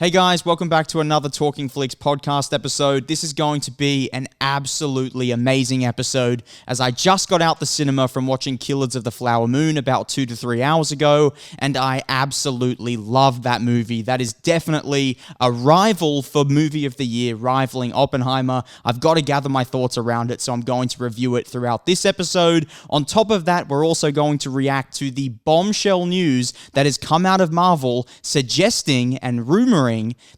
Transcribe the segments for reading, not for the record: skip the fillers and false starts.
Hey guys, welcome back to another Talking Flicks podcast episode. This is going to be an absolutely amazing episode as I just got out the cinema from watching Killers of the Flower Moon about 2 to 3 hours ago, and I absolutely loved that movie. That is definitely a rival for movie of the year, rivaling Oppenheimer. I've got to gather my thoughts around it, so I'm going to review it throughout this episode. On top of that, we're also going to react to the bombshell news that has come out of Marvel suggesting and rumoring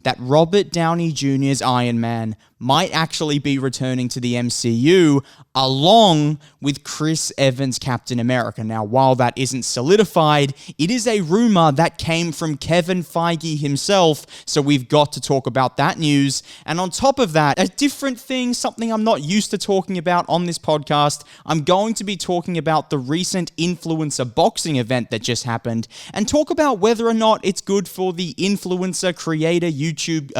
that Robert Downey Jr.'s Iron Man might actually be returning to the MCU along with Chris Evans' Captain America. Now, while that isn't solidified, it is a rumor that came from Kevin Feige himself, so we've got to talk about that news. And on top of that, a different thing, something I'm not used to talking about on this podcast, I'm going to be talking about the recent influencer boxing event that just happened and talk about whether or not it's good for the influencer creator YouTube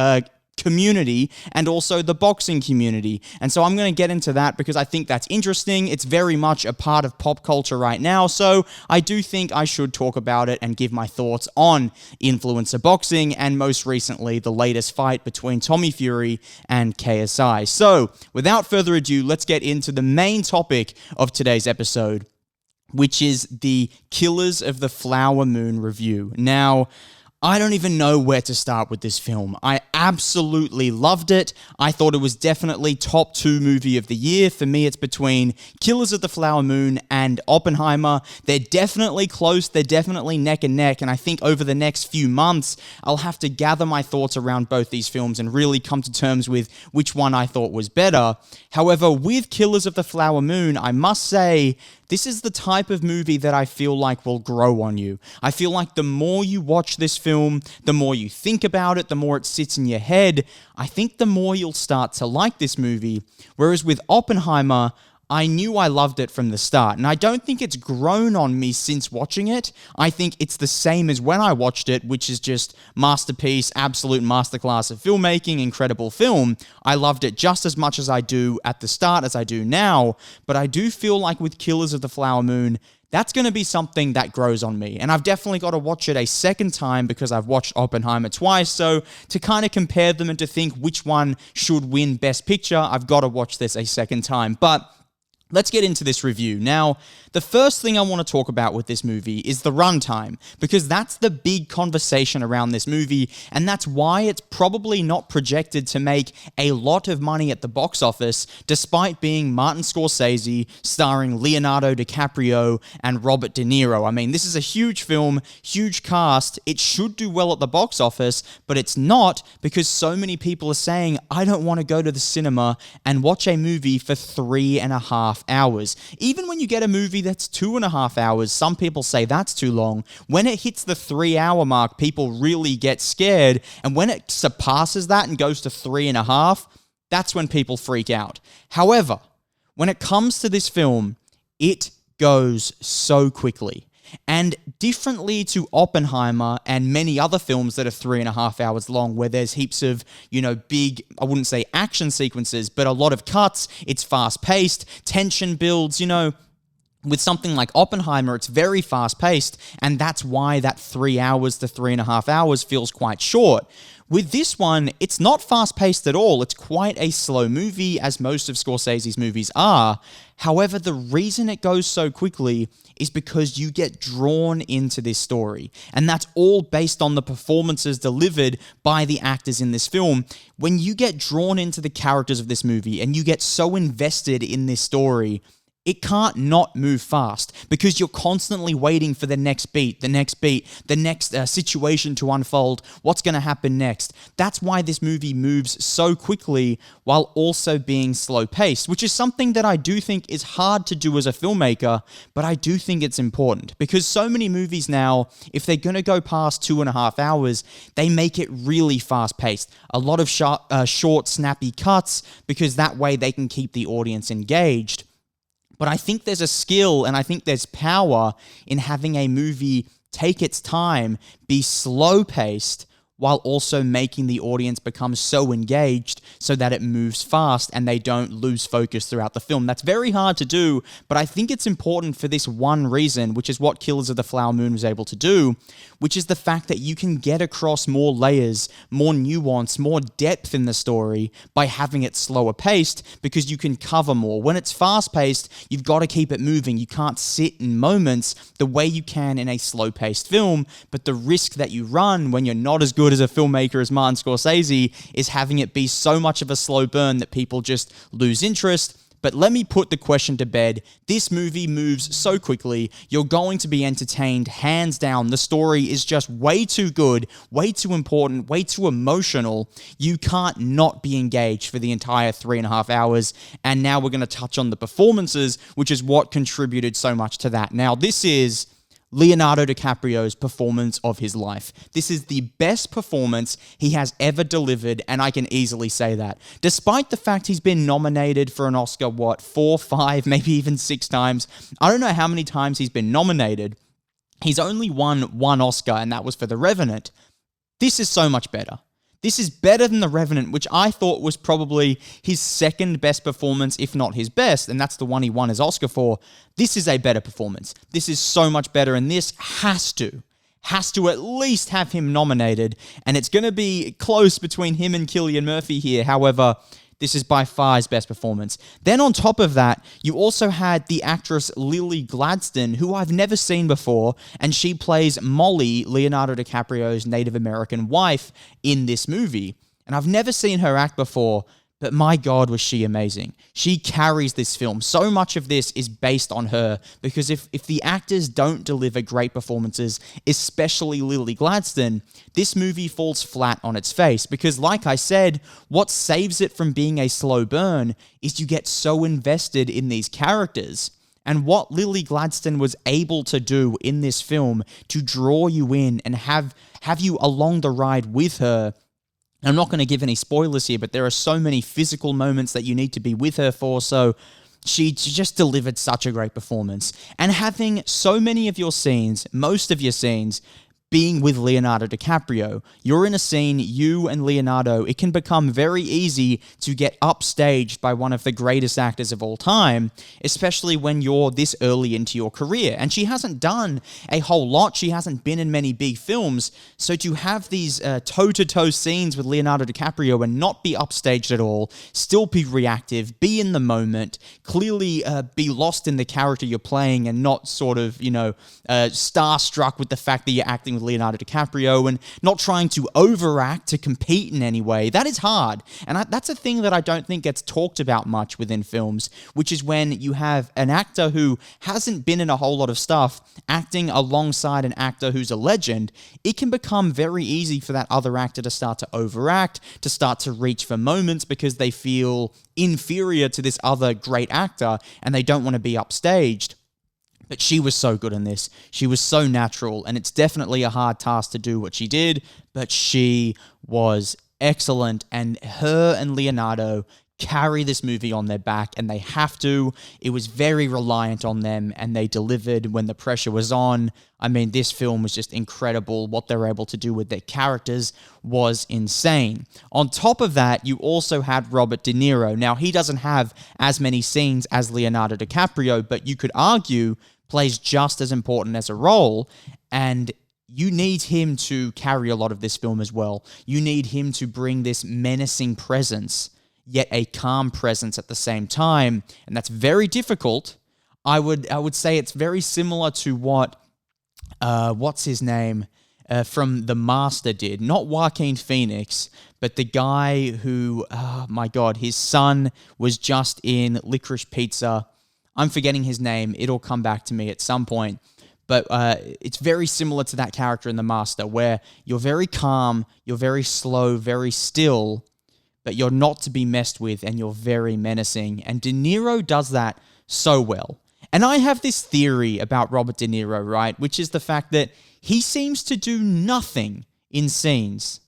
community and also the boxing community. And so I'm going to get into that because I think that's interesting. It's very much a part of pop culture right now, so I do think I should talk about it and give my thoughts on influencer boxing and most recently the latest fight between Tommy Fury and KSI. So without further ado, let's get into the main topic of today's episode, which is the Killers of the Flower Moon review. Now, I don't even know where to start with this film. I absolutely loved it. I thought it was definitely top 2 movie of the year. For me, it's between Killers of the Flower Moon and Oppenheimer. They're definitely close. They're definitely neck and neck. And I think over the next few months, I'll have to gather my thoughts around both these films and really come to terms with which one I thought was better. However, with Killers of the Flower Moon, I must say, this is the type of movie that I feel like will grow on you. I feel like the more you watch this film, the more you think about it, the more it sits in your head, I think the more you'll start to like this movie. Whereas with Oppenheimer, I knew I loved it from the start, and I don't think it's grown on me since watching it. I think it's the same as when I watched it, which is just masterpiece, absolute masterclass of filmmaking, incredible film. I loved it just as much as I do at the start as I do now, but I do feel like with Killers of the Flower Moon, that's going to be something that grows on me. And I've definitely got to watch it a second time because I've watched Oppenheimer twice. So to kind of compare them and to think which one should win Best Picture, I've got to watch this a second time. But let's get into this review. Now, the first thing I want to talk about with this movie is the runtime, because that's the big conversation around this movie, and that's why it's probably not projected to make a lot of money at the box office, despite being Martin Scorsese, starring Leonardo Dicaprio and Robert De Niro. I mean, this is a huge film, huge cast. It should do well at the box office, but it's not because so many people are saying, I don't want to go to the cinema and watch a movie for 3.5 hours. Even when you get a movie that's 2.5 hours, some people say that's too long. When it hits the 3-hour mark, people really get scared. And when it surpasses that and goes to 3.5, that's when people freak out. However, when it comes to this film, it goes so quickly. And differently to Oppenheimer and many other films that are 3.5 hours long, where there's heaps of, big, I wouldn't say action sequences, but a lot of cuts, it's fast-paced, tension builds, with something like Oppenheimer, it's very fast-paced, and that's why that 3 hours to 3.5 hours feels quite short. With this one, it's not fast-paced at all. It's quite a slow movie, as most of Scorsese's movies are. However, the reason it goes so quickly is because you get drawn into this story. And that's all based on the performances delivered by the actors in this film. When you get drawn into the characters of this movie and you get so invested in this story, it can't not move fast because you're constantly waiting for the next beat, the next situation to unfold, what's going to happen next. That's why this movie moves so quickly while also being slow-paced, which is something that I do think is hard to do as a filmmaker, but I do think it's important because so many movies now, if they're going to go past 2.5 hours, they make it really fast-paced. A lot of short, snappy cuts because that way they can keep the audience engaged. But I think there's a skill and I think there's power in having a movie take its time, be slow-paced, while also making the audience become so engaged so that it moves fast and they don't lose focus throughout the film. That's very hard to do, but I think it's important for this one reason, which is what Killers of the Flower Moon was able to do, which is the fact that you can get across more layers, more nuance, more depth in the story by having it slower paced, because you can cover more. When it's fast paced, you've got to keep it moving. You can't sit in moments the way you can in a slow paced film, but the risk that you run when you're not as good as a filmmaker as Martin Scorsese is having it be so much of a slow burn that people just lose interest. But let me put the question to bed. This movie moves so quickly, you're going to be entertained hands down. The story is just way too good, way too important, way too emotional. You can't not be engaged for the entire 3.5 hours. And now we're going to touch on the performances, which is what contributed so much to that. Now, this is Leonardo DiCaprio's performance of his life. This is the best performance he has ever delivered, and I can easily say that. Despite the fact he's been nominated for an Oscar, 4, 5, maybe even 6 times. I don't know how many times he's been nominated. He's only won 1 Oscar, and that was for The Revenant. This is so much better. This is better than The Revenant, which I thought was probably his second best performance, if not his best, and that's the one he won his Oscar for. This is a better performance. This is so much better, and this has to at least have him nominated, and it's going to be close between him and Cillian Murphy here. However, this is by far his best performance. Then on top of that, you also had the actress Lily Gladstone, who I've never seen before, and she plays Molly, Leonardo DiCaprio's Native American wife, in this movie. And I've never seen her act before, but my God, was she amazing. She carries this film. So much of this is based on her, because if the actors don't deliver great performances, especially Lily Gladstone, this movie falls flat on its face. Because like I said, what saves it from being a slow burn is you get so invested in these characters. And what Lily Gladstone was able to do in this film to draw you in and have you along the ride with her. I'm not going to give any spoilers here, but there are so many physical moments that you need to be with her for, so she just delivered such a great performance. And having so many of your scenes, most of your scenes, being with Leonardo DiCaprio. You're in a scene, you and Leonardo, it can become very easy to get upstaged by one of the greatest actors of all time, especially when you're this early into your career. And she hasn't done a whole lot. She hasn't been in many big films. So to have these toe-to-toe scenes with Leonardo DiCaprio and not be upstaged at all, still be reactive, be in the moment, clearly be lost in the character you're playing and not sort of, starstruck with the fact that you're acting with Leonardo DiCaprio and not trying to overact to compete in any way. That is hard. And that's a thing that I don't think gets talked about much within films, which is when you have an actor who hasn't been in a whole lot of stuff acting alongside an actor who's a legend. It can become very easy for that other actor to start to overact, to start to reach for moments because they feel inferior to this other great actor and they don't want to be upstaged. But she was so good in this. She was so natural, and it's definitely a hard task to do what she did, but she was excellent, and her and Leonardo carry this movie on their back, and they have to. It was very reliant on them, and they delivered when the pressure was on. I mean, this film was just incredible. What they were able to do with their characters was insane. On top of that, you also had Robert De Niro. Now, he doesn't have as many scenes as Leonardo DiCaprio, but you could argue plays just as important as a role, and you need him to carry a lot of this film as well. You need him to bring this menacing presence, yet a calm presence at the same time, and that's very difficult. I would say it's very similar to what what's his name from The Master did. Not Joaquin Phoenix, but the guy who, oh my God, his son was just in Licorice Pizza. I'm forgetting his name. It'll come back to me at some point. But it's very similar to that character in The Master, where you're very calm, you're very slow, very still, but you're not to be messed with, and you're very menacing. And De Niro does that so well. And I have this theory about Robert De Niro, right? Which is the fact that he seems to do nothing in scenes.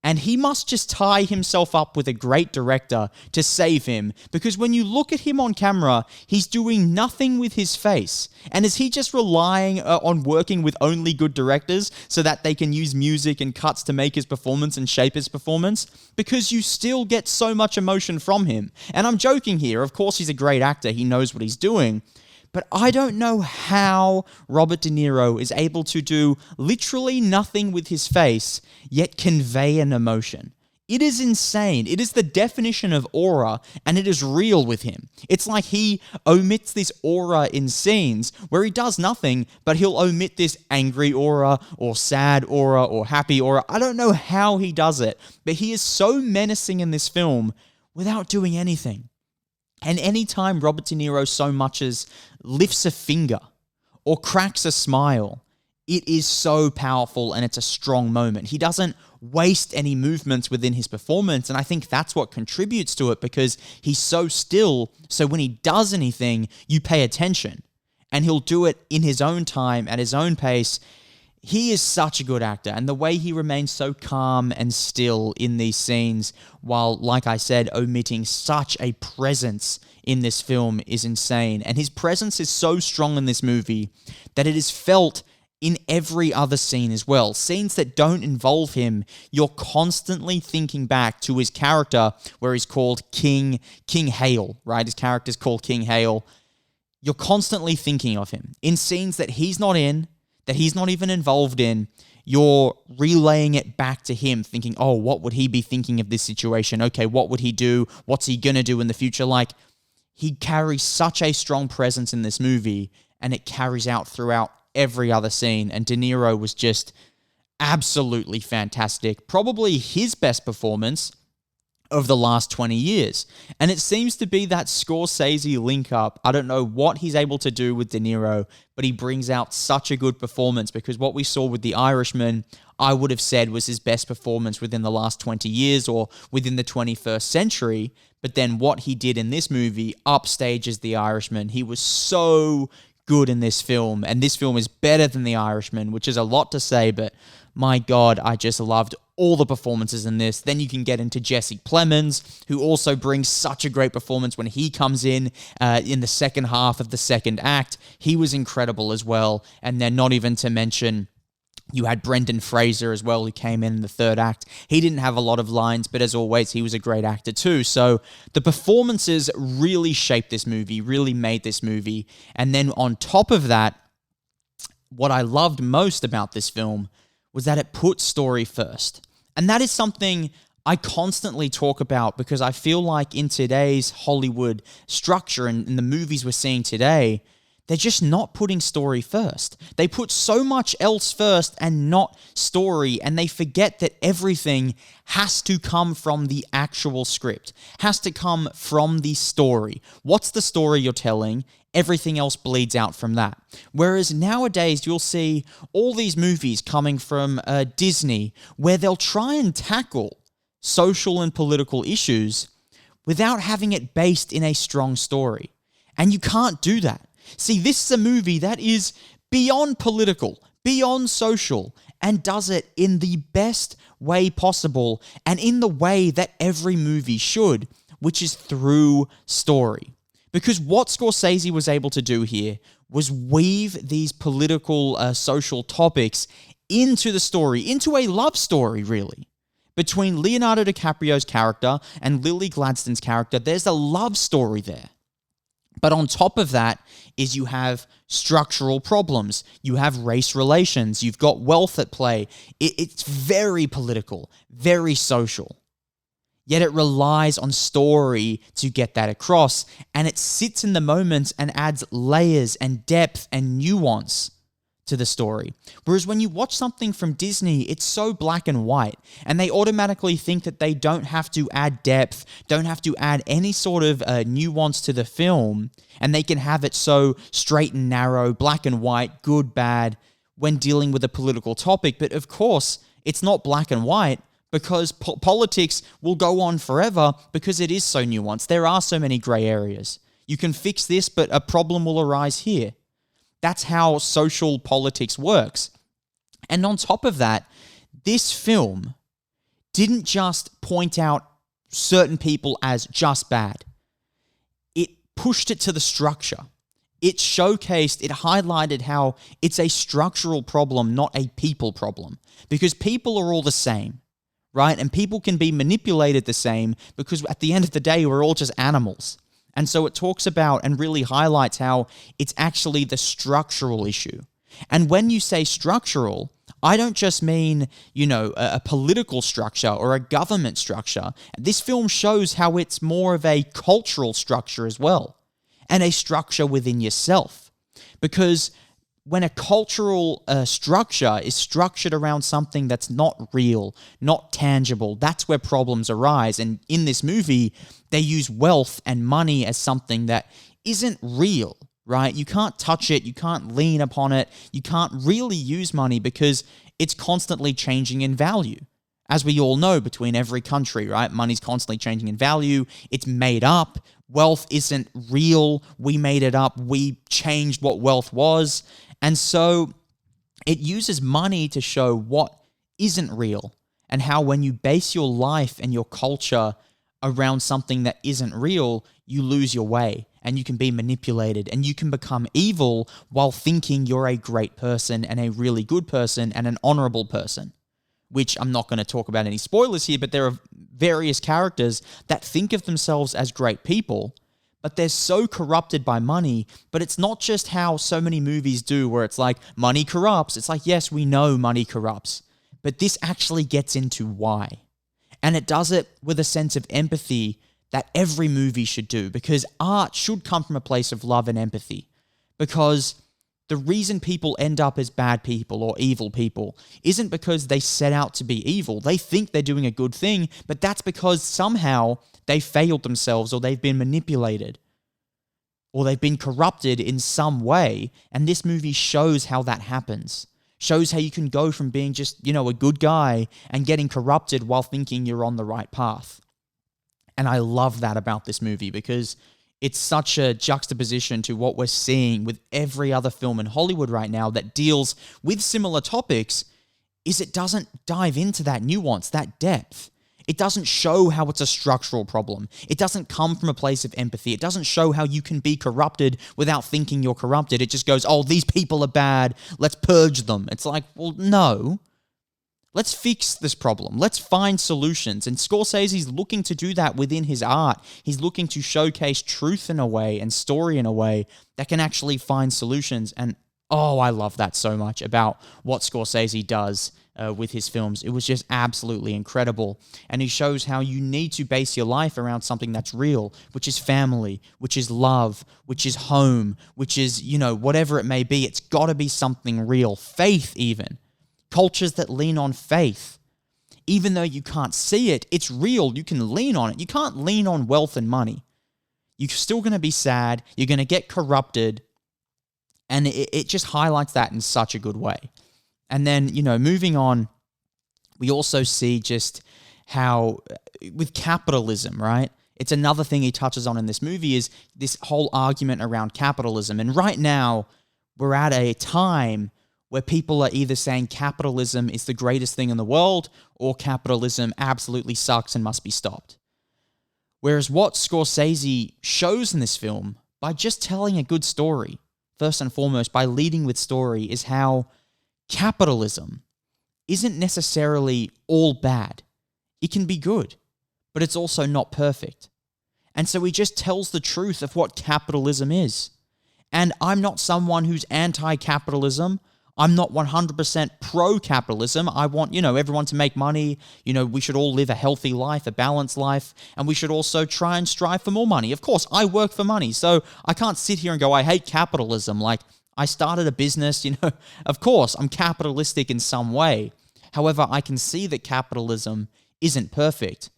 And he must just tie himself up with a great director to save him, because when you look at him on camera, he's doing nothing with his face. And is he just relying on working with only good directors so that they can use music and cuts to make his performance and shape his performance? Because you still get so much emotion from him. And I'm joking here. Of course, he's a great actor. He knows what he's doing. But I don't know how Robert De Niro is able to do literally nothing with his face, yet convey an emotion. It is insane. It is the definition of aura, and it is real with him. It's like he omits this aura in scenes where he does nothing, but he'll omit this angry aura, or sad aura, or happy aura. I don't know how he does it, but he is so menacing in this film without doing anything. And anytime Robert De Niro so much as lifts a finger or cracks a smile, it is so powerful and it's a strong moment. He doesn't waste any movements within his performance, and I think that's what contributes to it, because he's so still, so when he does anything, you pay attention. And he'll do it in his own time, at his own pace. He is such a good actor, and the way he remains so calm and still in these scenes, while, like I said, omitting such a presence in this film is insane. And his presence is so strong in this movie that it is felt in every other scene as well. Scenes that don't involve him, you're constantly thinking back to his character, where he's called King Hale, right? His character's called King Hale. You're constantly thinking of him. In scenes that he's not in, that he's not even involved in, you're relaying it back to him, thinking, oh, what would he be thinking of this situation? Okay, what would he do? What's he gonna do in the future? Like, he carries such a strong presence in this movie, and it carries out throughout every other scene, and De Niro was just absolutely fantastic. Probably his best performance of the last 20 years. And it seems to be that Scorsese link-up. I don't know what he's able to do with De Niro, but he brings out such a good performance, because what we saw with The Irishman, I would have said was his best performance within the last 20 years or within the 21st century. But then what he did in this movie upstages The Irishman. He was so good in this film, and this film is better than The Irishman, which is a lot to say, but my God, I just loved all the performances in this. Then you can get into Jesse Plemons, who also brings such a great performance when he comes in the second half of the second act. He was incredible as well. And then not even to mention, you had Brendan Fraser as well, who came in the third act. He didn't have a lot of lines, but as always, he was a great actor too. So the performances really shaped this movie, really made this movie. And then on top of that, what I loved most about this film was that it put story first. And that is something I constantly talk about, because I feel like in today's Hollywood structure and in the movies we're seeing today, they're just not putting story first. They put so much else first and not story, and they forget that everything has to come from the actual script, has to come from the story. What's the story you're telling? Everything else bleeds out from that. Whereas nowadays, you'll see all these movies coming from Disney, where they'll try and tackle social and political issues without having it based in a strong story. And you can't do that. See, this is a movie that is beyond political, beyond social, and does it in the best way possible, and in the way that every movie should, which is through story. Because what Scorsese was able to do here was weave these political, social topics into the story, into a love story, really. Between Leonardo DiCaprio's character and Lily Gladstone's character, there's a love story there. But on top of that is you have structural problems, you have race relations, you've got wealth at play. It's very political, very social. Yet it relies on story to get that across, and it sits in the moment and adds layers and depth and nuance to the story. Whereas when you watch something from Disney, it's so black and white, and they automatically think that they don't have to add depth, don't have to add any sort of nuance to the film, and they can have it so straight and narrow, black and white, good, bad, when dealing with a political topic. But of course, it's not black and white, because politics will go on forever, because it is so nuanced. There are so many gray areas. You can fix this, but a problem will arise here. That's how social politics works. And on top of that, this film didn't just point out certain people as just bad. It pushed it to the structure. It showcased, it highlighted how it's a structural problem, not a people problem. Because people are all the same, right? And people can be manipulated the same because at the end of the day, we're all just animals. And so it talks about and really highlights how it's actually the structural issue. And when you say structural, I don't just mean, a political structure or a government structure. This film shows how it's more of a cultural structure as well, and a structure within yourself. Because when a cultural structure is structured around something that's not real, not tangible, that's where problems arise. And in this movie, they use wealth and money as something that isn't real, right? You can't touch it, you can't lean upon it, you can't really use money because it's constantly changing in value. As we all know, between every country, right? Money's constantly changing in value. It's made up. Wealth isn't real. We made it up. We changed what wealth was. And so it uses money to show what isn't real and how when you base your life and your culture around something that isn't real, you lose your way and you can be manipulated and you can become evil while thinking you're a great person and a really good person and an honorable person. Which I'm not going to talk about any spoilers here, but there are various characters that think of themselves as great people, but they're so corrupted by money. But it's not just how so many movies do where it's like, money corrupts. It's like, yes, we know money corrupts, but this actually gets into why. And it does it with a sense of empathy that every movie should do, because art should come from a place of love and empathy. Because the reason people end up as bad people or evil people isn't because they set out to be evil. They think they're doing a good thing, but that's because somehow they failed themselves or they've been manipulated or they've been corrupted in some way. And this movie shows how that happens. Shows how you can go from being just, a good guy and getting corrupted while thinking you're on the right path. And I love that about this movie because it's such a juxtaposition to what we're seeing with every other film in Hollywood right now that deals with similar topics, is it doesn't dive into that nuance, that depth. It doesn't show how it's a structural problem. It doesn't come from a place of empathy. It doesn't show how you can be corrupted without thinking you're corrupted. It just goes, oh, these people are bad, let's purge them. It's like, well, no. Let's fix this problem. Let's find solutions. And Scorsese's looking to do that within his art. He's looking to showcase truth in a way and story in a way that can actually find solutions. And oh, I love that so much about what Scorsese does with his films. It was just absolutely incredible. And he shows how you need to base your life around something that's real, which is family, which is love, which is home, which is, whatever it may be. It's got to be something real. Faith even. Cultures that lean on faith. Even though you can't see it, it's real. You can lean on it. You can't lean on wealth and money. You're still going to be sad. You're going to get corrupted. And it just highlights that in such a good way. And then, moving on, we also see just how with capitalism, right? It's another thing he touches on in this movie is this whole argument around capitalism. And right now, we're at a time where people are either saying capitalism is the greatest thing in the world or capitalism absolutely sucks and must be stopped. Whereas what Scorsese shows in this film, by just telling a good story, first and foremost, by leading with story, is how capitalism isn't necessarily all bad. It can be good, but it's also not perfect. And so he just tells the truth of what capitalism is. And I'm not someone who's anti-capitalism. I'm not 100% pro-capitalism. I want, everyone to make money. We should all live a healthy life, a balanced life, and we should also try and strive for more money. Of course, I work for money, so I can't sit here and go, I hate capitalism. Like, I started a business, of course, I'm capitalistic in some way. However, I can see that capitalism isn't perfect.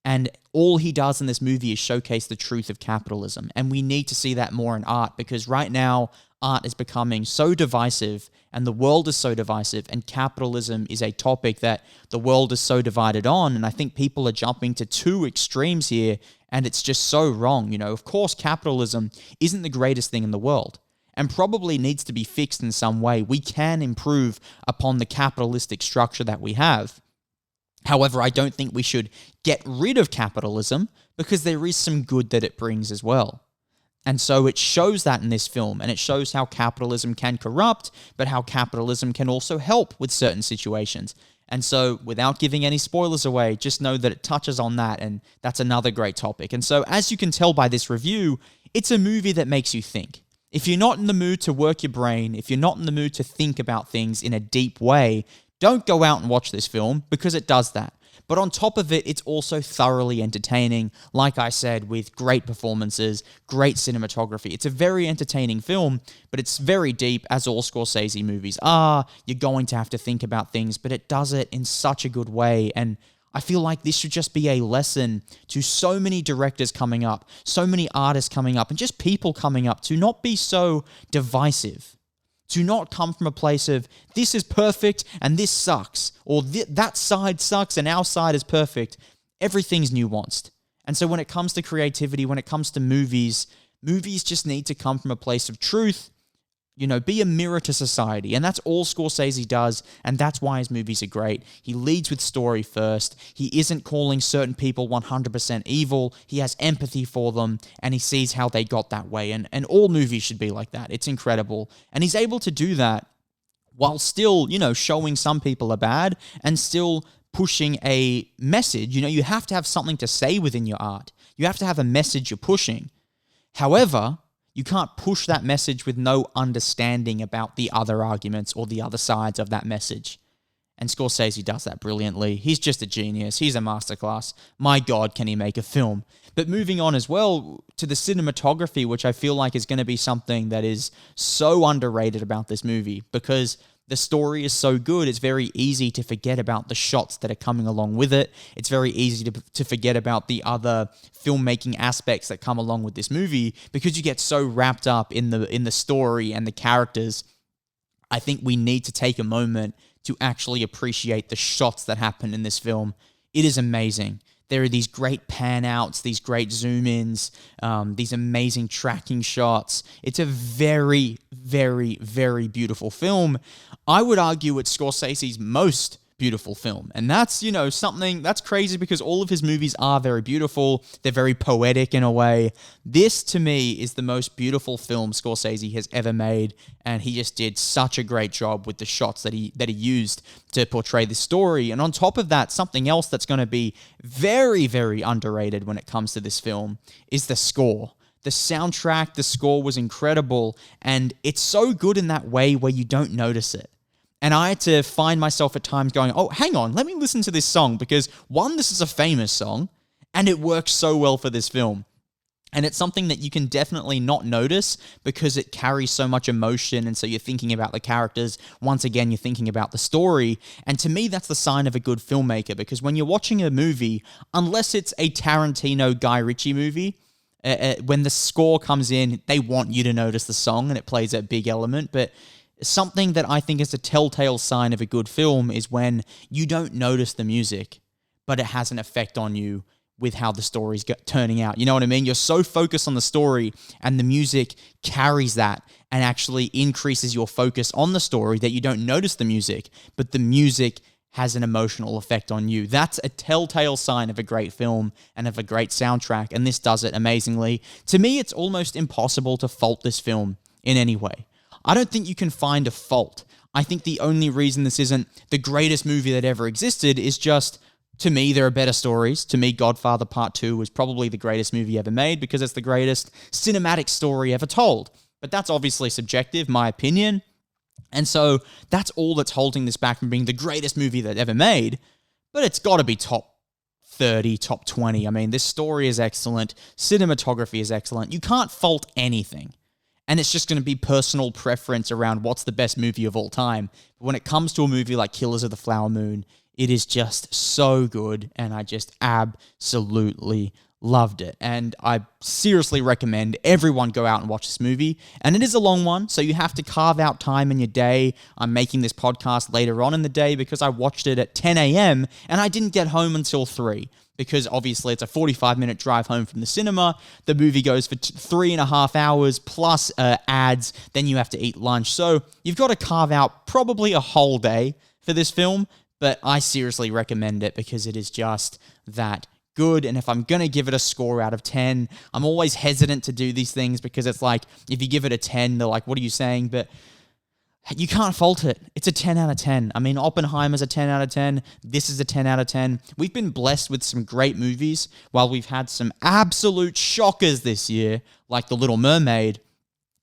And all he does in this movie is showcase the truth of capitalism. And we need to see that more in art because right now, art is becoming so divisive and the world is so divisive and capitalism is a topic that the world is so divided on. And I think people are jumping to two extremes here and it's just so wrong. Of course, capitalism isn't the greatest thing in the world and probably needs to be fixed in some way. We can improve upon the capitalistic structure that we have. However, I don't think we should get rid of capitalism because there is some good that it brings as well. And so it shows that in this film, and it shows how capitalism can corrupt, but how capitalism can also help with certain situations. And so, without giving any spoilers away, just know that it touches on that, and that's another great topic. And so, as you can tell by this review, it's a movie that makes you think. If you're not in the mood to work your brain, if you're not in the mood to think about things in a deep way, don't go out and watch this film, because it does that. But on top of it, it's also thoroughly entertaining, like I said, with great performances, great cinematography. It's a very entertaining film, but it's very deep, as all Scorsese movies are. You're going to have to think about things, but it does it in such a good way. And I feel like this should just be a lesson to so many directors coming up, so many artists coming up, and just people coming up to not be so divisive. To not come from a place of, this is perfect and this sucks, or that side sucks and our side is perfect. Everything's nuanced. And so when it comes to creativity, when it comes to movies just need to come from a place of truth, be a mirror to society. And that's all Scorsese does, and that's why his movies are great. He leads with story first. He isn't calling certain people 100% evil. He has empathy for them, and he sees how they got that way. And all movies should be like that. It's incredible. And he's able to do that while still, showing some people are bad and still pushing a message. You have to have something to say within your art. You have to have a message you're pushing. However, you can't push that message with no understanding about the other arguments or the other sides of that message. And Scorsese does that brilliantly. He's just a genius. He's a masterclass. My God, can he make a film? But moving on as well to the cinematography, which I feel like is going to be something that is so underrated about this movie, because the story is so good, it's very easy to forget about the shots that are coming along with it. It's very easy to forget about the other filmmaking aspects that come along with this movie because you get so wrapped up in the story and the characters. I think we need to take a moment to actually appreciate the shots that happen in this film. It is amazing. There are these great pan-outs, these great zoom-ins, these amazing tracking shots. It's a very, very, very beautiful film. I would argue it's Scorsese's most beautiful film. And that's, something that's crazy because all of his movies are very beautiful. They're very poetic in a way. This, to me, is the most beautiful film Scorsese has ever made. And he just did such a great job with the shots that he used to portray the story. And on top of that, something else that's going to be very, very underrated when it comes to this film is the score. The soundtrack, the score was incredible. And it's so good in that way where you don't notice it. And I had to find myself at times going, oh, hang on, let me listen to this song because, one, this is a famous song, and it works so well for this film. And it's something that you can definitely not notice because it carries so much emotion, and so you're thinking about the characters. Once again, you're thinking about the story. And to me, that's the sign of a good filmmaker, because when you're watching a movie, unless it's a Tarantino, Guy Ritchie movie, when the score comes in, they want you to notice the song, and it plays a big element, but something that I think is a telltale sign of a good film is when you don't notice the music, but it has an effect on you with how the story's turning out. You know what I mean? You're so focused on the story, and the music carries that and actually increases your focus on the story that you don't notice the music, but the music has an emotional effect on you. That's a telltale sign of a great film and of a great soundtrack, and this does it amazingly. To me, it's almost impossible to fault this film in any way. I don't think you can find a fault. I think the only reason this isn't the greatest movie that ever existed is just, to me, there are better stories. To me, Godfather Part 2 was probably the greatest movie ever made because it's the greatest cinematic story ever told. But that's obviously subjective, my opinion. And so that's all that's holding this back from being the greatest movie that ever made. But it's got to be top 30, top 20. I mean, this story is excellent. Cinematography is excellent. You can't fault anything. And it's just going to be personal preference around what's the best movie of all time. But when it comes to a movie like Killers of the Flower Moon, it is just so good, and I just absolutely loved it. And I seriously recommend everyone go out and watch this movie. And it is a long one, so you have to carve out time in your day. I'm making this podcast later on in the day because I watched it at 10 a.m. and I didn't get home until 3. Because obviously it's a 45-minute drive home from the cinema. The movie goes for 3.5 hours plus ads. Then you have to eat lunch. So you've got to carve out probably a whole day for this film. but I seriously recommend it because it is just that good. And if I'm going to give it a score out of 10, I'm always hesitant to do these things because it's like, if you give it a 10, they're like, what are you saying? But you can't fault it. It's a 10 out of 10. I mean, Oppenheimer's a 10 out of 10. This is a 10 out of 10. We've been blessed with some great movies, while we've had some absolute shockers this year, like The Little Mermaid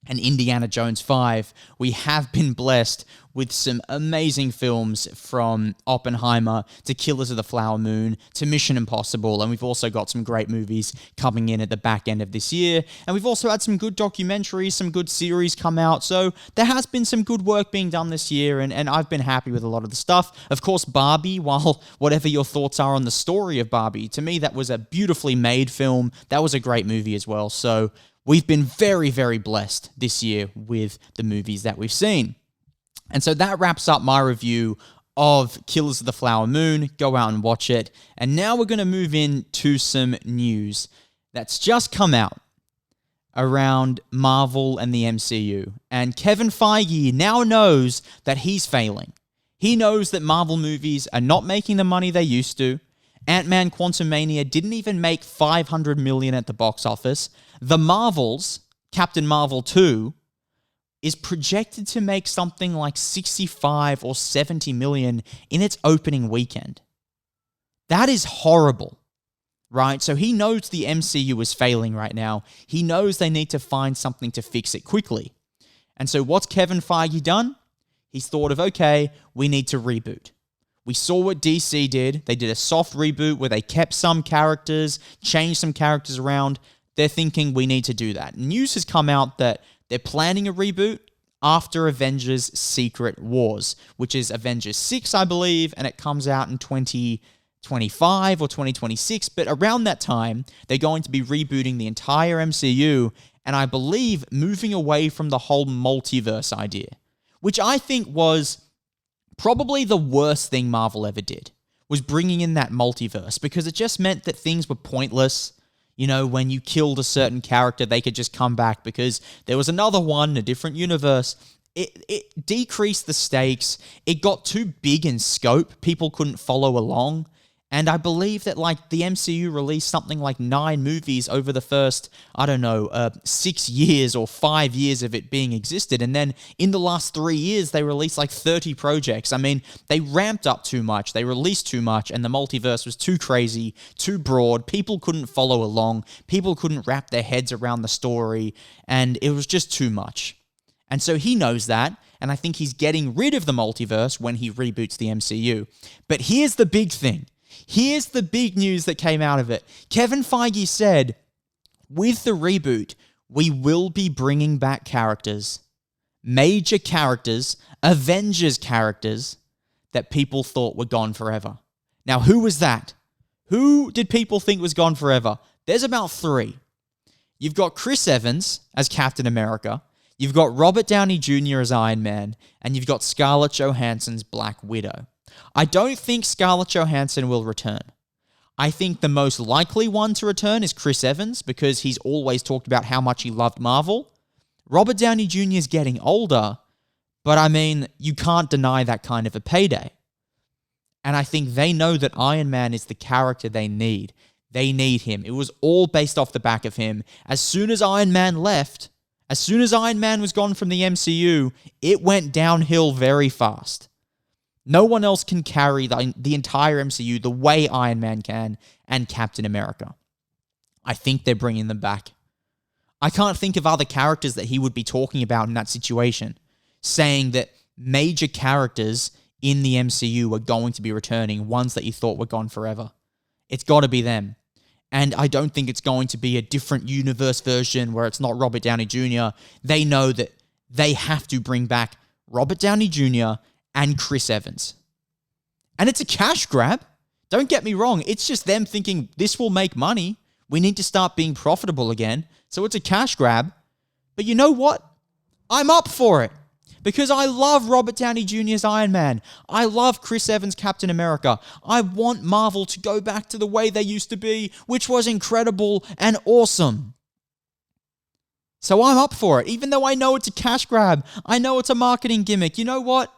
and Indiana Jones 5. We have been blessed with some amazing films, from Oppenheimer to Killers of the Flower Moon to Mission Impossible, and we've also got some great movies coming in at the back end of this year, and we've also had some good documentaries, some good series come out, so there has been some good work being done this year, and I've been happy with a lot of the stuff. Of course, Barbie, while whatever your thoughts are on the story of Barbie, to me that was a beautifully made film. That was a great movie as well, so we've been very, very blessed this year with the movies that we've seen. And so that wraps up my review of Killers of the Flower Moon. Go out and watch it. And now we're going to move into some news that's just come out around Marvel and the MCU. And Kevin Feige now knows that he's failing. He knows that Marvel movies are not making the money they used to. Ant-Man Quantumania didn't even make $500 million at the box office. The Marvels, Captain Marvel 2, is projected to make something like 65 or 70 million in its opening weekend. That is horrible, right? So he knows the MCU is failing right now. He knows they need to find something to fix it quickly. And so what's Kevin Feige done? He's thought of, okay, we need to reboot. We saw what DC did. They did a soft reboot where they kept some characters, changed some characters around. They're thinking we need to do that. News has come out that they're planning a reboot after Avengers Secret Wars, which is Avengers 6, I believe, and it comes out in 2025 or 2026. But around that time, they're going to be rebooting the entire MCU, and I believe moving away from the whole multiverse idea, which I think was probably the worst thing Marvel ever did, was bringing in that multiverse, because it just meant that things were pointless. You know, when you killed a certain character, they could just come back because there was another one in a different universe. It decreased the stakes. It got too big in scope. People couldn't follow along. And I believe that, like, the MCU released something like 9 movies over the first, 6 years or 5 years of it being existed. And then in the last 3 years, they released like 30 projects. I mean, they ramped up too much. They released too much, and the multiverse was too crazy, too broad. People couldn't follow along. People couldn't wrap their heads around the story, and it was just too much. And so he knows that, and I think he's getting rid of the multiverse when he reboots the MCU. But here's the big thing. Here's the big news that came out of it. Kevin Feige said, with the reboot, we will be bringing back characters, major characters, Avengers characters that people thought were gone forever. Now, who was that? Who did people think was gone forever? There's about 3. You've got Chris Evans as Captain America, you've got Robert Downey Jr. as Iron Man, and you've got Scarlett Johansson's Black Widow. I don't think Scarlett Johansson will return. I think the most likely one to return is Chris Evans, because he's always talked about how much he loved Marvel. Robert Downey Jr. is getting older, but I mean, you can't deny that kind of a payday. And I think they know that Iron Man is the character they need. They need him. It was all based off the back of him. As soon as Iron Man left, as soon as Iron Man was gone from the MCU, it went downhill very fast. No one else can carry the entire MCU the way Iron Man can, and Captain America. I think they're bringing them back. I can't think of other characters that he would be talking about in that situation, saying that major characters in the MCU are going to be returning, ones that you thought were gone forever. It's got to be them. And I don't think it's going to be a different universe version where it's not Robert Downey Jr. They know that they have to bring back Robert Downey Jr. and Chris Evans. And it's a cash grab. Don't get me wrong. It's just them thinking this will make money. We need to start being profitable again. So it's a cash grab. But you know what? I'm up for it. Because I love Robert Downey Jr.'s Iron Man. I love Chris Evans' Captain America. I want Marvel to go back to the way they used to be, which was incredible and awesome. So I'm up for it. Even though I know it's a cash grab. I know it's a marketing gimmick. You know what?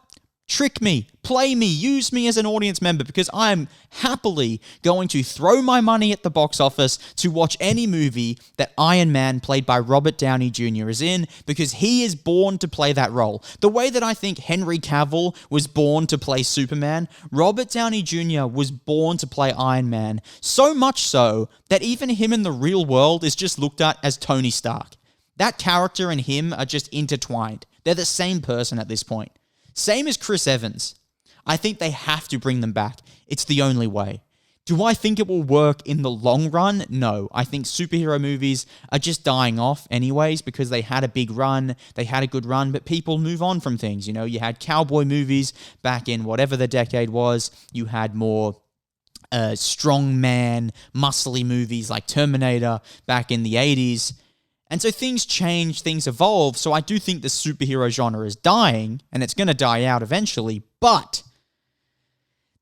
Trick me, play me, use me as an audience member, because I am happily going to throw my money at the box office to watch any movie that Iron Man, played by Robert Downey Jr., is in, because he is born to play that role. The way that I think Henry Cavill was born to play Superman, Robert Downey Jr. was born to play Iron Man, so much so that even him in the real world is just looked at as Tony Stark. That character and him are just intertwined. They're the same person at this point. Same as Chris Evans. I think they have to bring them back. It's the only way. Do I think it will work in the long run? No. I think superhero movies are just dying off anyways, because they had a big run, they had a good run, but people move on from things. You know, you had cowboy movies back in whatever the decade was. You had more strongman, muscly movies like Terminator back in the 80s. And so things change, things evolve, so I do think the superhero genre is dying, and it's going to die out eventually, but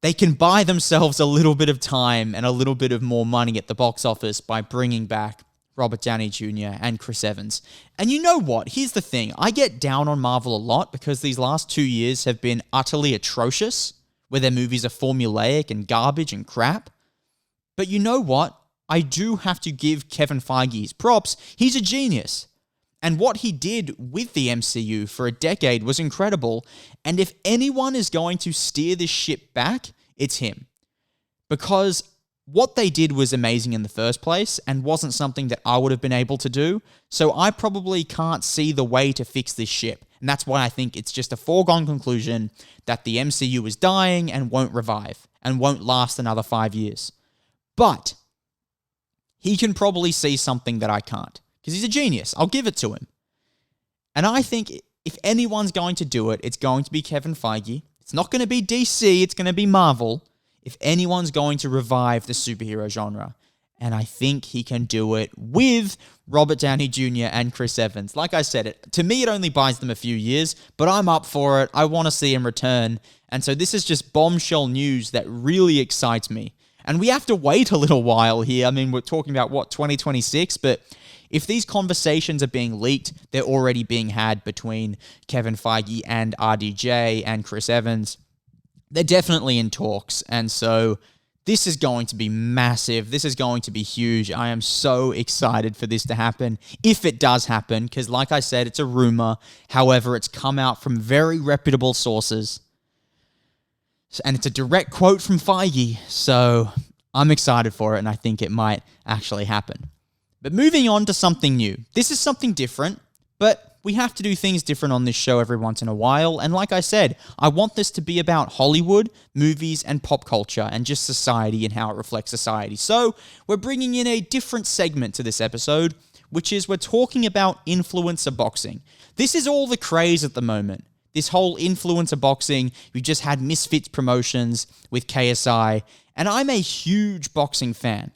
they can buy themselves a little bit of time and a little bit of more money at the box office by bringing back Robert Downey Jr. and Chris Evans. And you know what? Here's the thing. I get down on Marvel a lot because these last 2 years have been utterly atrocious, where their movies are formulaic and garbage and crap. But you know what? I do have to give Kevin Feige his props. He's a genius. And what he did with the MCU for a decade was incredible. And if anyone is going to steer this ship back, it's him. Because what they did was amazing in the first place and wasn't something that I would have been able to do. So I probably can't see the way to fix this ship. And that's why I think it's just a foregone conclusion that the MCU is dying and won't revive and won't last another 5 years. But he can probably see something that I can't, because he's a genius. I'll give it to him. And I think if anyone's going to do it, it's going to be Kevin Feige. It's not going to be DC, it's going to be Marvel. If anyone's going to revive the superhero genre. And I think he can do it with Robert Downey Jr. and Chris Evans. Like I said, to me it only buys them a few years, but I'm up for it. I want to see him return. And so this is just bombshell news that really excites me. And we have to wait a little while here. I mean, we're talking about, 2026? But if these conversations are being leaked, they're already being had between Kevin Feige and RDJ and Chris Evans. They're definitely in talks. And so this is going to be massive. This is going to be huge. I am so excited for this to happen, if it does happen, because like I said, it's a rumor. However, it's come out from very reputable sources. And it's a direct quote from Feige, so I'm excited for it, and I think it might actually happen. But moving on to something new. This is something different, but we have to do things different on this show every once in a while, and like I said, I want this to be about Hollywood, movies, and pop culture, and just society and how it reflects society. So we're bringing in a different segment to this episode, which is we're talking about influencer boxing. This is all the craze at the moment. This whole influencer boxing, we just had Misfits promotions with KSI, and I'm a huge boxing fan.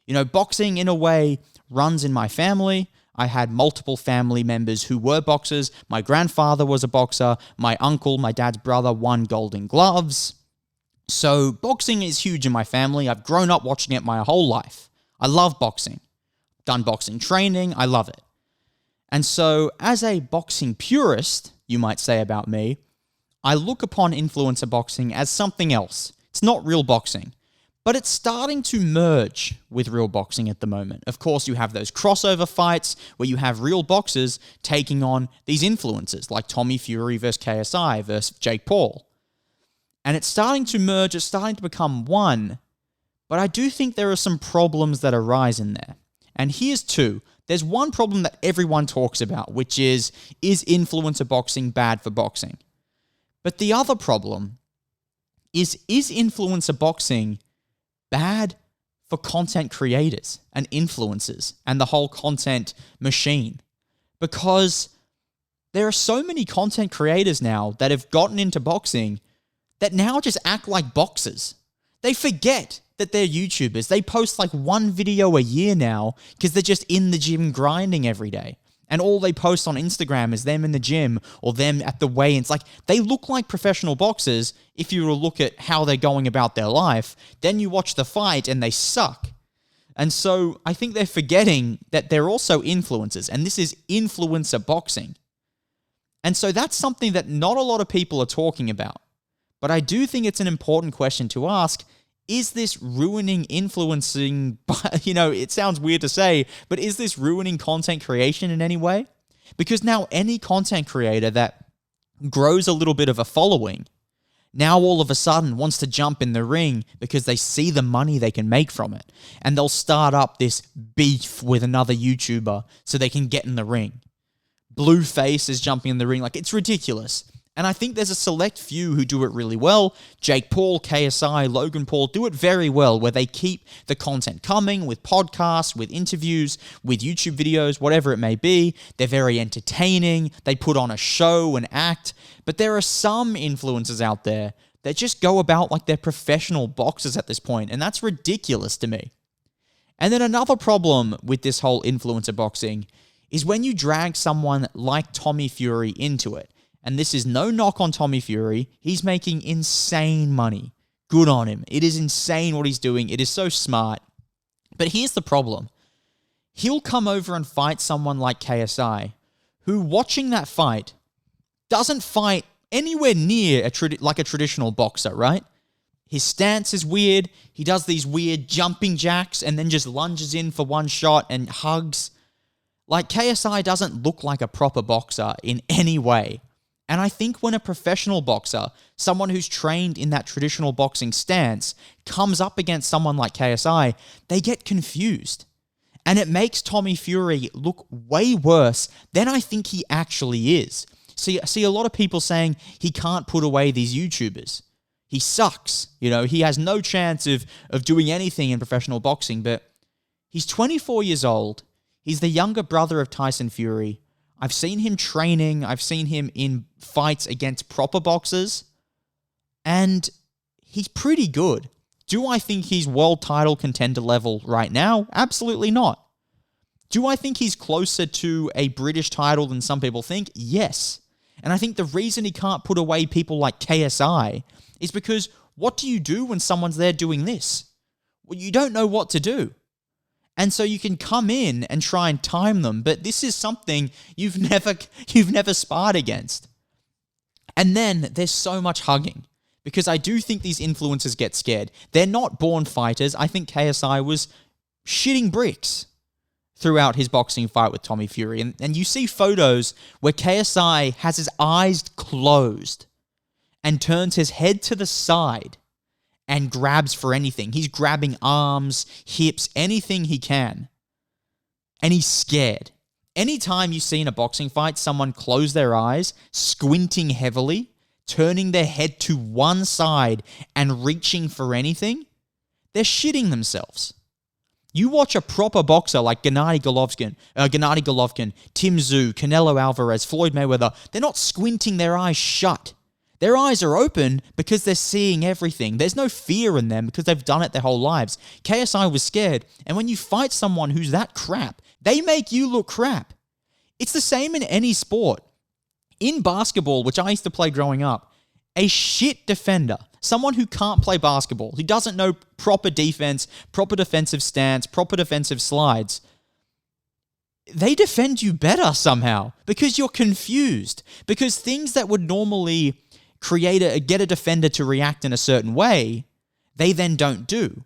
You know, boxing in a way runs in my family. I had multiple family members who were boxers. My grandfather was a boxer. My uncle, my dad's brother, won Golden Gloves. So boxing is huge in my family. I've grown up watching it my whole life. I love boxing. Done boxing training. I love it. And so as a boxing purist, you might say about me, I look upon influencer boxing as something else. It's not real boxing, but it's starting to merge with real boxing at the moment. Of course, you have those crossover fights where you have real boxers taking on these influencers, like Tommy Fury versus KSI versus Jake Paul. And it's starting to merge, it's starting to become one, but I do think there are some problems that arise in there. And here's two. There's one problem that everyone talks about, which is influencer boxing bad for boxing? But the other problem is influencer boxing bad for content creators and influencers and the whole content machine? Because there are so many content creators now that have gotten into boxing that now just act like boxers. They forget that they're YouTubers. They post like one video a year now because they're just in the gym grinding every day. And all they post on Instagram is them in the gym or them at the weigh-ins. Like, they look like professional boxers if you were to look at how they're going about their life. Then you watch the fight and they suck. And so I think they're forgetting that they're also influencers, and this is influencer boxing. And so that's something that not a lot of people are talking about. But I do think it's an important question to ask. Is this ruining, influencing, it sounds weird to say, but is this ruining content creation in any way? Because now any content creator that grows a little bit of a following now all of a sudden wants to jump in the ring because they see the money they can make from it. And they'll start up this beef with another YouTuber so they can get in the ring. Blueface is jumping in the ring. Like, it's ridiculous. And I think there's a select few who do it really well. Jake Paul, KSI, Logan Paul do it very well, where they keep the content coming with podcasts, with interviews, with YouTube videos, whatever it may be. They're very entertaining. They put on a show and act. But there are some influencers out there that just go about like they're professional boxers at this point, and that's ridiculous to me. And then another problem with this whole influencer boxing is when you drag someone like Tommy Fury into it. And this is no knock on Tommy Fury. He's making insane money. Good on him. It is insane what he's doing. It is so smart. But here's the problem. He'll come over and fight someone like KSI, who, watching that fight, doesn't fight anywhere near a traditional boxer, right? His stance is weird. He does these weird jumping jacks and then just lunges in for one shot and hugs. Like, KSI doesn't look like a proper boxer in any way. And I think when a professional boxer, someone who's trained in that traditional boxing stance, comes up against someone like KSI, they get confused. And it makes Tommy Fury look way worse than I think he actually is. See, I see a lot of people saying he can't put away these YouTubers. He sucks. He has no chance of doing anything in professional boxing, but he's 24 years old. He's the younger brother of Tyson Fury. I've seen him training. I've seen him in fights against proper boxers. And he's pretty good. Do I think he's world title contender level right now? Absolutely not. Do I think he's closer to a British title than some people think? Yes. And I think the reason he can't put away people like KSI is because what do you do when someone's there doing this? Well, you don't know what to do. And so you can come in and try and time them, but this is something you've never sparred against. And then there's so much hugging, because I do think these influencers get scared. They're not born fighters. I think KSI was shitting bricks throughout his boxing fight with Tommy Fury. And you see photos where KSI has his eyes closed and turns his head to the side and grabs for anything. He's grabbing arms, hips, anything he can. And he's scared. Anytime you see in a boxing fight someone close their eyes, squinting heavily, turning their head to one side and reaching for anything, they're shitting themselves. You watch a proper boxer like Gennady Golovkin, Tim Tszyu, Canelo Alvarez, Floyd Mayweather, they're not squinting their eyes shut. Their eyes are open because they're seeing everything. There's no fear in them because they've done it their whole lives. KSI was scared. And when you fight someone who's that crap, they make you look crap. It's the same in any sport. In basketball, which I used to play growing up, a shit defender, someone who can't play basketball, who doesn't know proper defense, proper defensive stance, proper defensive slides, they defend you better somehow because you're confused. Because things that would normally get a defender to react in a certain way, they then don't do.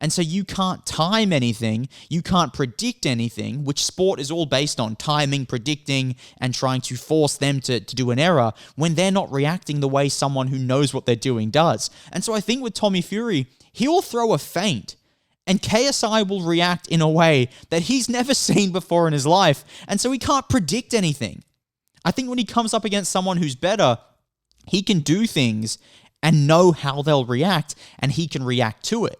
And so you can't time anything, you can't predict anything, which sport is all based on, timing, predicting, and trying to force them to do an error when they're not reacting the way someone who knows what they're doing does. And so I think with Tommy Fury, he'll throw a feint, and KSI will react in a way that he's never seen before in his life, and so he can't predict anything. I think when he comes up against someone who's better, he can do things and know how they'll react, and he can react to it.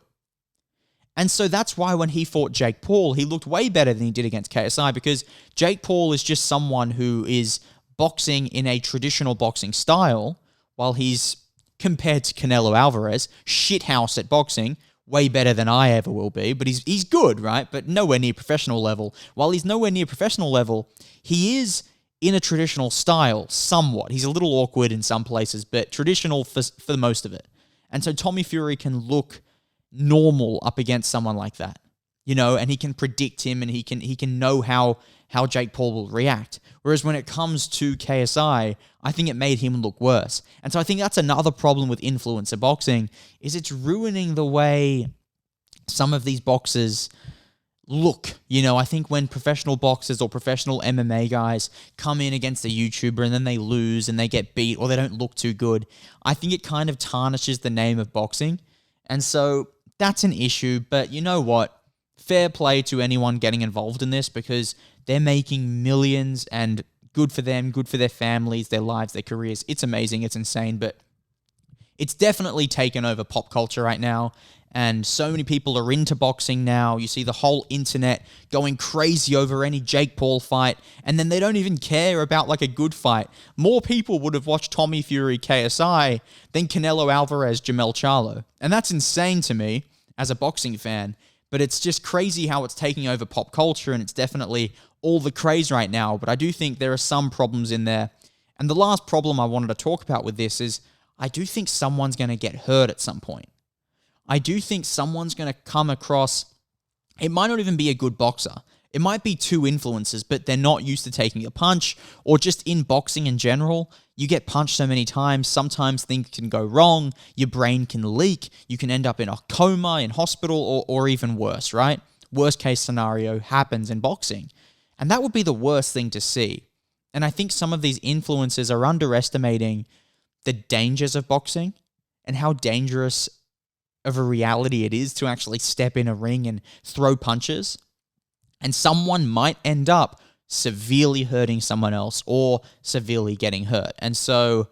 And so that's why when he fought Jake Paul, he looked way better than he did against KSI, because Jake Paul is just someone who is boxing in a traditional boxing style, while he's, compared to Canelo Alvarez, shithouse at boxing, way better than I ever will be, but he's good, right? But nowhere near professional level. While he's nowhere near professional level, he is in a traditional style, somewhat. He's a little awkward in some places, but traditional for the most of it. And so Tommy Fury can look normal up against someone like that, and he can predict him, and he can know how how Jake Paul will react. Whereas when it comes to KSI, I think it made him look worse. And so I think that's another problem with influencer boxing, is it's ruining the way some of these boxers look. I think when professional boxers or professional MMA guys come in against a YouTuber and then they lose and they get beat or they don't look too good, I think it kind of tarnishes the name of boxing. And so that's an issue. But you know what? Fair play to anyone getting involved in this, because they're making millions, and good for them, good for their families, their lives, their careers. It's amazing. It's insane. But it's definitely taken over pop culture right now. And so many people are into boxing now. You see the whole internet going crazy over any Jake Paul fight, and then they don't even care about like a good fight. More people would have watched Tommy Fury KSI than Canelo Alvarez Jamel Charlo. And that's insane to me as a boxing fan. But it's just crazy how it's taking over pop culture, and it's definitely all the craze right now. But I do think there are some problems in there. And the last problem I wanted to talk about with this is I do think someone's going to get hurt at some point. I do think someone's going to come across, it might not even be a good boxer. It might be two influencers, but they're not used to taking a punch, or just in boxing in general. You get punched so many times, sometimes things can go wrong, your brain can leak, you can end up in a coma, in hospital, or even worse, right? Worst case scenario happens in boxing. And that would be the worst thing to see. And I think some of these influencers are underestimating the dangers of boxing and how dangerous of a reality it is to actually step in a ring and throw punches. And someone might end up severely hurting someone else or severely getting hurt. And so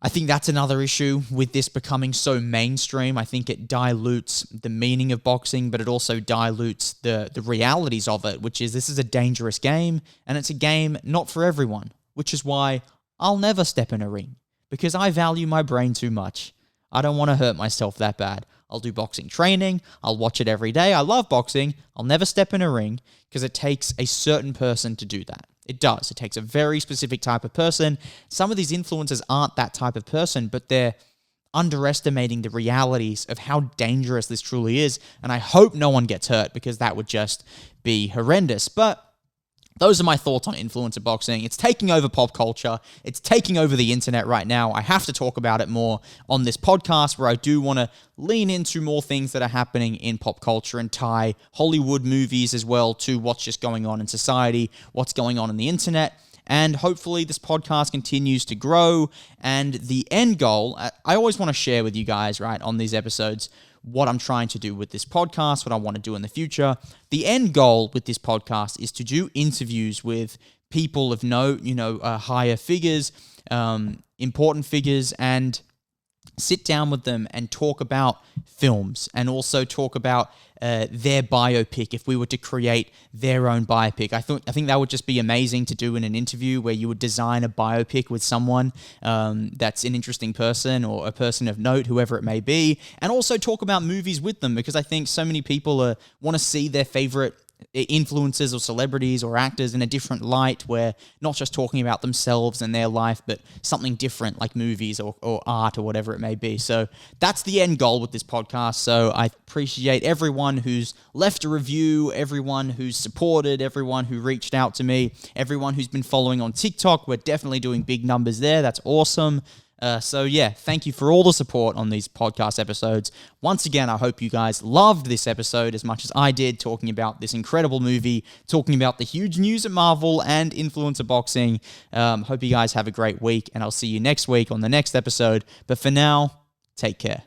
I think that's another issue with this becoming so mainstream. I think it dilutes the meaning of boxing, but it also dilutes the realities of it, which is this is a dangerous game, and it's a game not for everyone, which is why I'll never step in a ring, because I value my brain too much. I don't want to hurt myself that bad. I'll do boxing training. I'll watch it every day. I love boxing. I'll never step in a ring, because it takes a certain person to do that. It does. It takes a very specific type of person. Some of these influencers aren't that type of person, but they're underestimating the realities of how dangerous this truly is. And I hope no one gets hurt, because that would just be horrendous. But those are my thoughts on influencer boxing. It's taking over pop culture. It's taking over the internet right now. I have to talk about it more on this podcast, where I do want to lean into more things that are happening in pop culture and tie Hollywood movies as well to what's just going on in society, what's going on in the internet. And hopefully this podcast continues to grow. And the end goal, I always want to share with you guys, right, on these episodes, what I'm trying to do with this podcast, what I want to do in the future. The end goal with this podcast is to do interviews with people of note, higher figures, important figures, and sit down with them and talk about films, and also talk about their biopic. If we were to create their own biopic, I think that would just be amazing to do in an interview, where you would design a biopic with someone that's an interesting person or a person of note, whoever it may be, and also talk about movies with them, because I think so many people want to see their favorite influencers or celebrities or actors in a different light, where not just talking about themselves and their life, but something different like movies or art or whatever it may be. So that's the end goal with this podcast. So I appreciate everyone who's left a review, everyone who's supported, everyone who reached out to me, everyone who's been following on TikTok. We're definitely doing big numbers there. That's awesome. So yeah, thank you for all the support on these podcast episodes. Once again, I hope you guys loved this episode as much as I did, talking about this incredible movie, talking about the huge news at Marvel and influencer boxing. Hope you guys have a great week, and I'll see you next week on the next episode. But for now, take care.